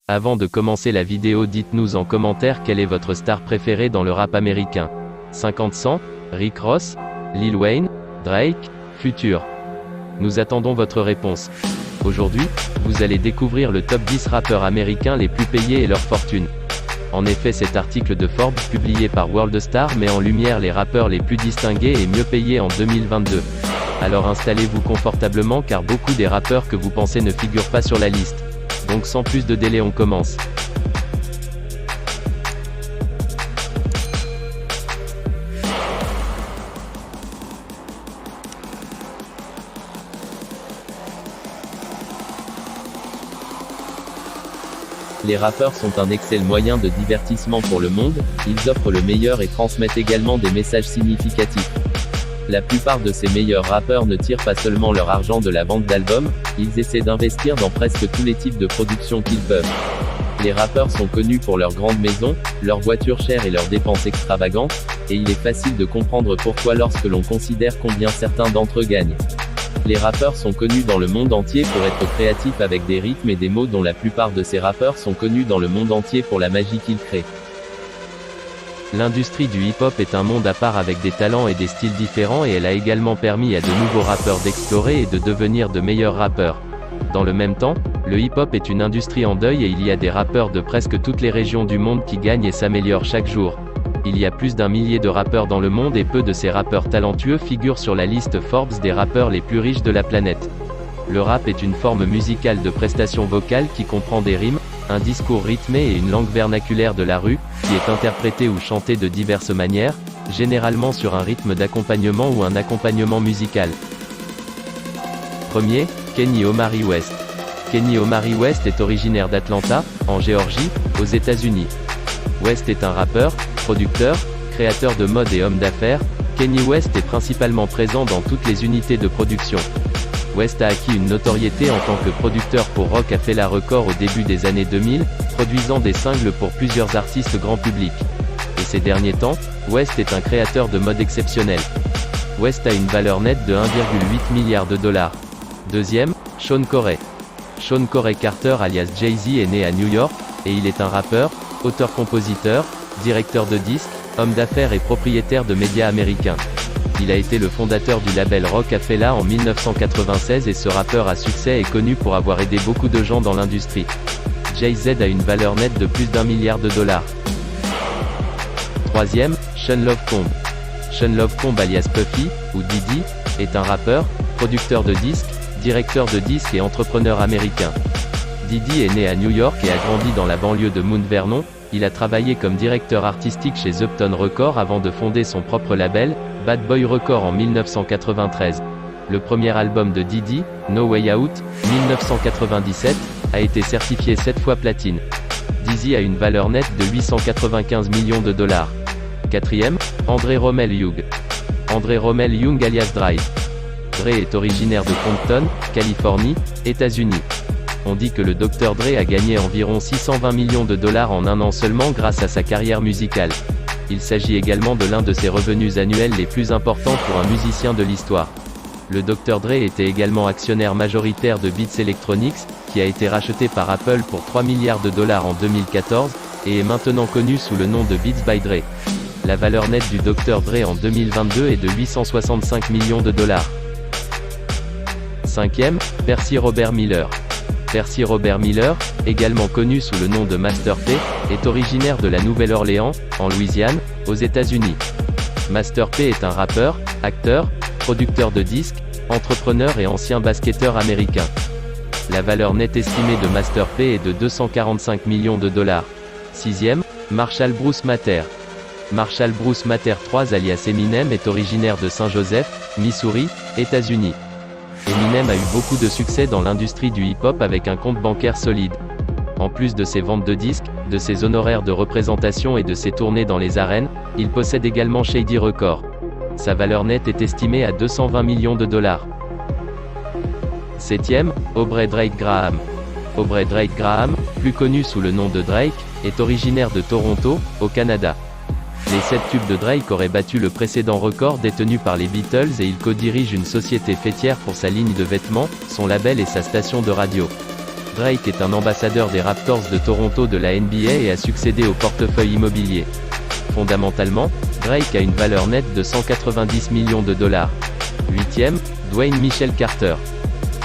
Avant de commencer la vidéo, dites-nous en commentaire quelle est votre star préférée dans le rap américain. 50 Cent, Rick Ross, Lil Wayne, Drake, Future. Nous attendons votre réponse. Aujourd'hui, vous allez découvrir le top 10 rappeurs américains les plus payés et leur fortune. En effet, cet article de Forbes publié par World Star met en lumière les rappeurs les plus distingués et mieux payés en 2022. Alors installez-vous confortablement car beaucoup des rappeurs que vous pensez ne figurent pas sur la liste. Donc sans plus de délai, on commence. Les rappeurs sont un excellent moyen de divertissement pour le monde, ils offrent le meilleur et transmettent également des messages significatifs. La plupart de ces meilleurs rappeurs ne tirent pas seulement leur argent de la vente d'albums, ils essaient d'investir dans presque tous les types de production qu'ils peuvent. Les rappeurs sont connus pour leurs grandes maisons, leurs voitures chères et leurs dépenses extravagantes, et il est facile de comprendre pourquoi lorsque l'on considère combien certains d'entre eux gagnent. Les rappeurs sont connus dans le monde entier pour être créatifs avec des rythmes et des mots dont la plupart de ces rappeurs sont connus dans le monde entier pour la magie qu'ils créent. L'industrie du hip-hop est un monde à part avec des talents et des styles différents et elle a également permis à de nouveaux rappeurs d'explorer et de devenir de meilleurs rappeurs. Dans le même temps, le hip-hop est une industrie en deuil et il y a des rappeurs de presque toutes les régions du monde qui gagnent et s'améliorent chaque jour. Il y a plus d'1 millier de rappeurs dans le monde et peu de ces rappeurs talentueux figurent sur la liste Forbes des rappeurs les plus riches de la planète. Le rap est une forme musicale de prestation vocale qui comprend des rimes, un discours rythmé et une langue vernaculaire de la rue, qui est interprétée ou chantée de diverses manières, généralement sur un rythme d'accompagnement ou un accompagnement musical. Premier, Kenny Omari West. Kenny Omari West est originaire d'Atlanta, en Géorgie, aux États-Unis. West est un rappeur, producteur, créateur de mode et homme d'affaires. Kanye West est principalement présent dans toutes les unités de production. West a acquis une notoriété en tant que producteur pour Roc-A-Fella Records au début des années 2000, produisant des singles pour plusieurs artistes grand public. Et ces derniers temps, West est un créateur de mode exceptionnel. West a une valeur nette de 1,8 milliard de dollars. Deuxième, Sean Corey. Sean Corey Carter alias Jay-Z est né à New York, et il est un rappeur, auteur-compositeur, directeur de disques, homme d'affaires et propriétaire de médias américains. Il a été le fondateur du label Roc-A-Fella en 1996 et ce rappeur à succès est connu pour avoir aidé beaucoup de gens dans l'industrie. Jay-Z a une valeur nette de plus d'1 milliard de dollars. Troisième, Sean Love Comb. Sean Love Comb alias Puffy, ou Diddy, est un rappeur, producteur de disques, directeur de disques et entrepreneur américain. Diddy est né à New York et a grandi dans la banlieue de Mount Vernon. Il a travaillé comme directeur artistique chez Uptown Records avant de fonder son propre label, Bad Boy Records en 1993. Le premier album de Diddy, No Way Out, 1997, a été certifié 7 fois platine. Diddy a une valeur nette de 895 millions de dollars. Quatrième, André Romell Young. André Romell Young alias Dre. Dre est originaire de Compton, Californie, États-Unis. On dit que le Dr Dre a gagné environ 620 millions de dollars en un an seulement grâce à sa carrière musicale. Il s'agit également de l'un de ses revenus annuels les plus importants pour un musicien de l'histoire. Le Dr Dre était également actionnaire majoritaire de Beats Electronics, qui a été racheté par Apple pour 3 milliards de dollars en 2014, et est maintenant connu sous le nom de Beats by Dre. La valeur nette du Dr Dre en 2022 est de 865 millions de dollars. Cinquième, Percy Robert Miller. Percy Robert Miller, également connu sous le nom de Master P, est originaire de la Nouvelle-Orléans, en Louisiane, aux États-Unis. Master P est un rappeur, acteur, producteur de disques, entrepreneur et ancien basketteur américain. La valeur nette estimée de Master P est de 245 millions de dollars. Sixième, Marshall Bruce Matter. Marshall Bruce Matter III alias Eminem est originaire de Saint-Joseph, Missouri, États-Unis. Eminem a eu beaucoup de succès dans l'industrie du hip-hop avec un compte bancaire solide. En plus de ses ventes de disques, de ses honoraires de représentation et de ses tournées dans les arènes, il possède également Shady Records. Sa valeur nette est estimée à 220 millions de dollars. Septième, Aubrey Drake Graham. Aubrey Drake Graham, plus connu sous le nom de Drake, est originaire de Toronto, au Canada. Les 7 tubes de Drake auraient battu le précédent record détenu par les Beatles et il co-dirige une société faîtière pour sa ligne de vêtements, son label et sa station de radio. Drake est un ambassadeur des Raptors de Toronto de la NBA et a succédé au portefeuille immobilier. Fondamentalement, Drake a une valeur nette de 190 millions de dollars. 8e, Dwayne Michael Carter.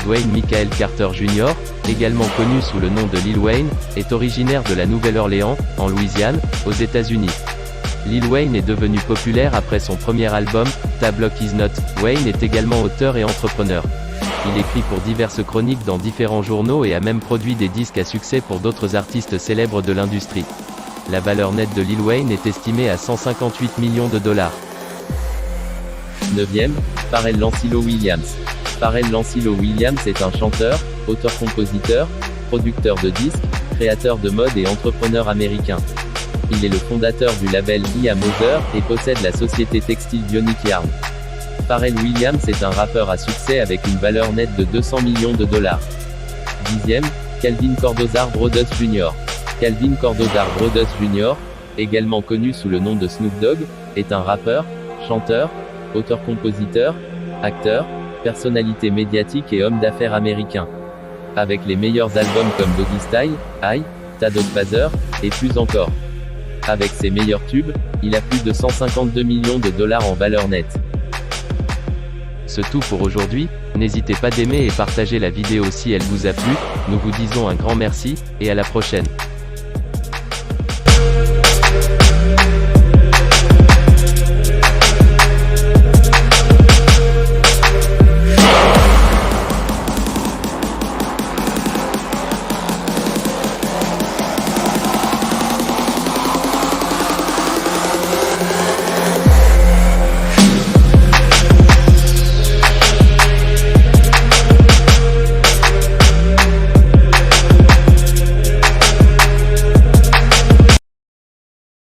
Dwayne Michael Carter Jr., également connu sous le nom de Lil Wayne, est originaire de la Nouvelle-Orléans, en Louisiane, aux États-Unis. Lil Wayne est devenu populaire après son premier album, Ta Block Is Not. Wayne est également auteur et entrepreneur. Il écrit pour diverses chroniques dans différents journaux et a même produit des disques à succès pour d'autres artistes célèbres de l'industrie. La valeur nette de Lil Wayne est estimée à 158 millions de dollars. 9e, Pharrell Lancilo Williams. Pharrell Lancilo Williams est un chanteur, auteur-compositeur, producteur de disques, créateur de mode et entrepreneur américain. Il est le fondateur du label I.A. Mother et possède la société textile Bionic Yarn. Pharrell Williams est un rappeur à succès avec une valeur nette de 200 millions de dollars. 10e, Calvin Cordozar Brothers Jr. Calvin Cordozar Brothers Jr., également connu sous le nom de Snoop Dogg, est un rappeur, chanteur, auteur-compositeur, acteur, personnalité médiatique et homme d'affaires américain. Avec les meilleurs albums comme Doggy Style, I, Ta Dogfather, et plus encore. Avec ses meilleurs tubes, il a plus de 152 millions de dollars en valeur nette. C'est tout pour aujourd'hui, n'hésitez pas d'aimer et partager la vidéo si elle vous a plu, nous vous disons un grand merci, et à la prochaine.